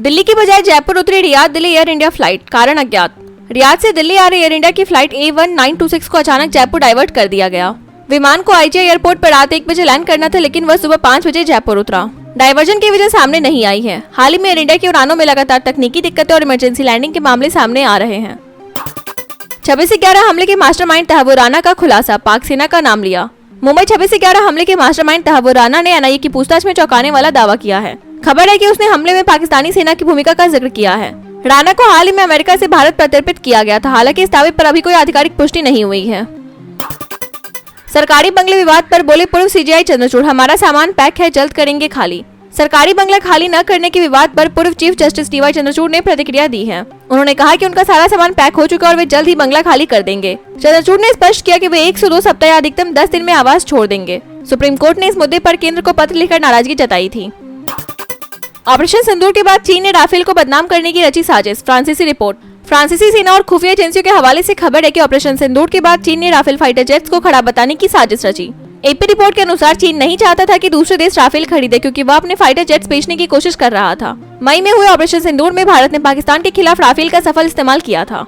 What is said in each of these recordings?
दिल्ली की बजाय जयपुर उतरी Riyadh Delhi air India flight, कारण अज्ञात। रियाद से दिल्ली आ रही एयर इंडिया की फ्लाइट A1926 को अचानक जयपुर डाइवर्ट कर दिया गया। विमान को IGI एयरपोर्ट पर रात 1 बजे लैंड करना था, लेकिन वह सुबह 5 बजे जयपुर उतरा। डाइवर्जन की वजह सामने नहीं आई है। हाल ही में एयर इंडिया की उड़ानों में लगातार तकनीकी दिक्कतें और इमरजेंसी लैंडिंग के मामले सामने आ रहे हैं। 26/11 हमले के मास्टरमाइंड तहव्वुर राना का खुलासा, पाक सेना का नाम लिया। मुंबई 26/11 हमले के मास्टरमाइंड तहव्वुर राना ने NIA की पूछताछ में चौंकाने वाला दावा किया है। खबर है कि उसने हमले में पाकिस्तानी सेना की भूमिका का जिक्र किया है। राना को हाल ही में अमेरिका से भारत प्रत्यर्पित किया गया था। हालांकि इस दावे पर अभी कोई आधिकारिक पुष्टि नहीं हुई है। सरकारी बंगले विवाद पर बोले पूर्व CGI चंद्रचूड़, हमारा सामान पैक है, जल्द करेंगे खाली। सरकारी बंगला खाली न करने के विवाद पर पूर्व चीफ जस्टिस DY चंद्रचूड़ ने प्रतिक्रिया दी है। उन्होंने कहा कि उनका सारा सामान पैक हो चुका है और वे जल्द ही बंगला खाली कर देंगे। चंद्रचूड़ ने स्पष्ट किया कि वे 1 से 2 सप्ताह या अधिकतम 10 दिन में आवास छोड़ देंगे। सुप्रीम कोर्ट ने इस मुद्दे पर केंद्र को पत्र लिखकर नाराजगी जताई थी। ऑपरेशन सिंदूर के बाद चीन ने राफेल को बदनाम करने की रची साजिश, फ्रांसीसी रिपोर्ट। फ्रांसीसी सेना और खुफिया एजेंसियों के हवाले से खबर है कि ऑपरेशन सिंदूर के बाद चीन ने राफेल फाइटर जेट्स को खड़ा बताने की साजिश रची। AP रिपोर्ट के अनुसार चीन नहीं चाहता था कि दूसरे देश राफेल खरीदे, क्योंकि वह अपने फाइटर जेट्स बेचने की कोशिश कर रहा था। मई में हुए ऑपरेशन सिंदूर में भारत ने पाकिस्तान के खिलाफ राफेल का सफल इस्तेमाल किया था।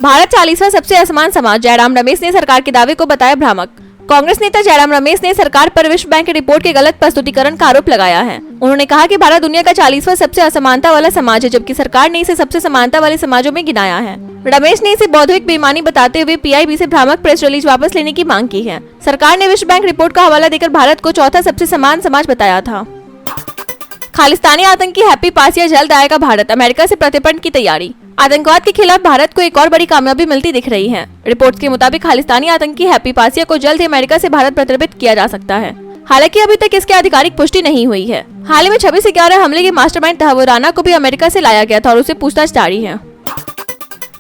भारत 40वां सबसे असमान समाज, जयराम रमेश ने सरकार के दावे को बताया भ्रामक। कांग्रेस नेता जयराम रमेश ने सरकार पर विश्व बैंक की रिपोर्ट के गलत प्रस्तुतिकरण का आरोप लगाया है। उन्होंने कहा कि भारत दुनिया का 40वां सबसे असमानता वाला समाज है, जबकि सरकार ने इसे सबसे समानता वाले समाजों में गिनाया है। रमेश ने इसे बौद्धिक बेईमानी बताते हुए PIB से भ्रामक प्रेस रिलीज वापस लेने की मांग की है। सरकार ने विश्व बैंक रिपोर्ट का हवाला देकर भारत को चौथा सबसे समान समाज बताया था। खालिस्तानी आतंकी हैप्पी पासिया जल्द आएगा भारत, अमेरिका से प्रत्यर्पण की तैयारी। आतंकवाद के खिलाफ भारत को एक और बड़ी कामयाबी मिलती दिख रही है। रिपोर्ट्स के मुताबिक खालिस्तानी आतंकी हैप्पी पासिया को जल्द ही अमेरिका से भारत प्रत्यर्पित किया जा सकता है। हालांकि अभी तक इसकी आधिकारिक पुष्टि नहीं हुई है। हाल ही में 26/11 हमले के मास्टरमाइंड तहव्वुर राना को भी अमेरिका से लाया गया था और उसे पूछताछ जारी है।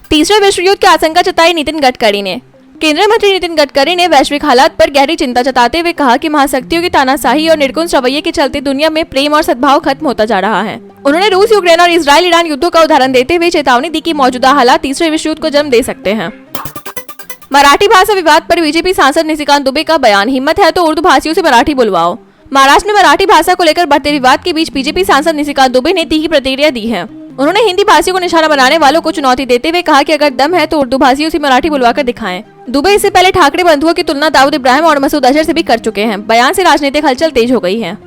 तीसरे विश्व युद्ध की आशंका जताई नितिन गडकरी ने। केंद्रीय मंत्री नितिन गडकरी ने वैश्विक हालात पर गहरी चिंता जताते हुए कहा कि महाशक्तियों की तानाशाही और निर्गुण रवैये के चलते दुनिया में प्रेम और सद्भाव खत्म होता जा रहा है। उन्होंने रूस, यूक्रेन और इजराइल ईरान युद्धों का उदाहरण देते हुए चेतावनी दी कि मौजूदा हालात तीसरे विश्व युद्ध को जन्म दे सकते हैं। मराठी भाषा विवाद पर बीजेपी सांसद निशिकांत दुबे का बयान, हिम्मत है तो उर्दू भाषियों से मराठी बुलवाओ। महाराष्ट्र में मराठी भाषा को लेकर बढ़ते विवाद के बीच बीजेपी सांसद निशिकांत दुबे ने तीखी प्रतिक्रिया दी है। उन्होंने हिंदी भाषियों को निशाना बनाने वालों को चुनौती देते हुए कहा कि अगर दम है तो उर्दू भाषियों से मराठी बुलवाकर दिखाएं। दुबे इससे पहले ठाकरे बंधुओं की तुलना दाऊद इब्राहिम और मसूद अजहर से भी कर चुके हैं। बयान से राजनीतिक हलचल तेज हो गई है।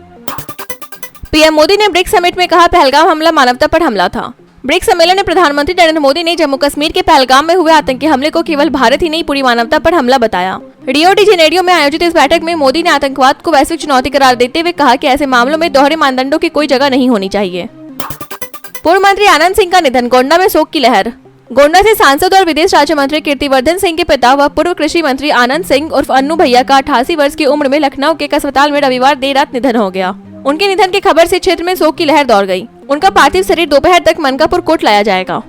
PM मोदी ने ब्रिक्स समिट में कहा पहलगाम हमला मानवता पर हमला था। ब्रिक्स सम्मेलन में प्रधानमंत्री नरेंद्र मोदी ने जम्मू कश्मीर के पहलगाम में हुए आतंकी हमले को केवल भारत ही नहीं पूरी मानवता पर हमला बताया। रियो डी जेनेरियो में आयोजित इस बैठक में मोदी ने आतंकवाद को वैश्विक चुनौती करार देते हुए कहा कि ऐसे मामलों में दोहरे मानदंडों की कोई जगह नहीं होनी चाहिए। पूर्व मंत्री आनंद सिंह का निधन, गोंडा में शोक की लहर। गोंडा से सांसद और विदेश राज्य मंत्री कीर्तिवर्धन सिंह के पिता व पूर्व कृषि मंत्री आनंद सिंह उर्फ अन्नू भैया का 88 वर्ष की उम्र में लखनऊ के एक अस्पताल में रविवार देर रात निधन हो गया। उनके निधन की खबर से क्षेत्र में शोक की लहर दौड़ गई। उनका पार्थिव शरीर दोपहर तक मनकापुर कोर्ट लाया जाएगा।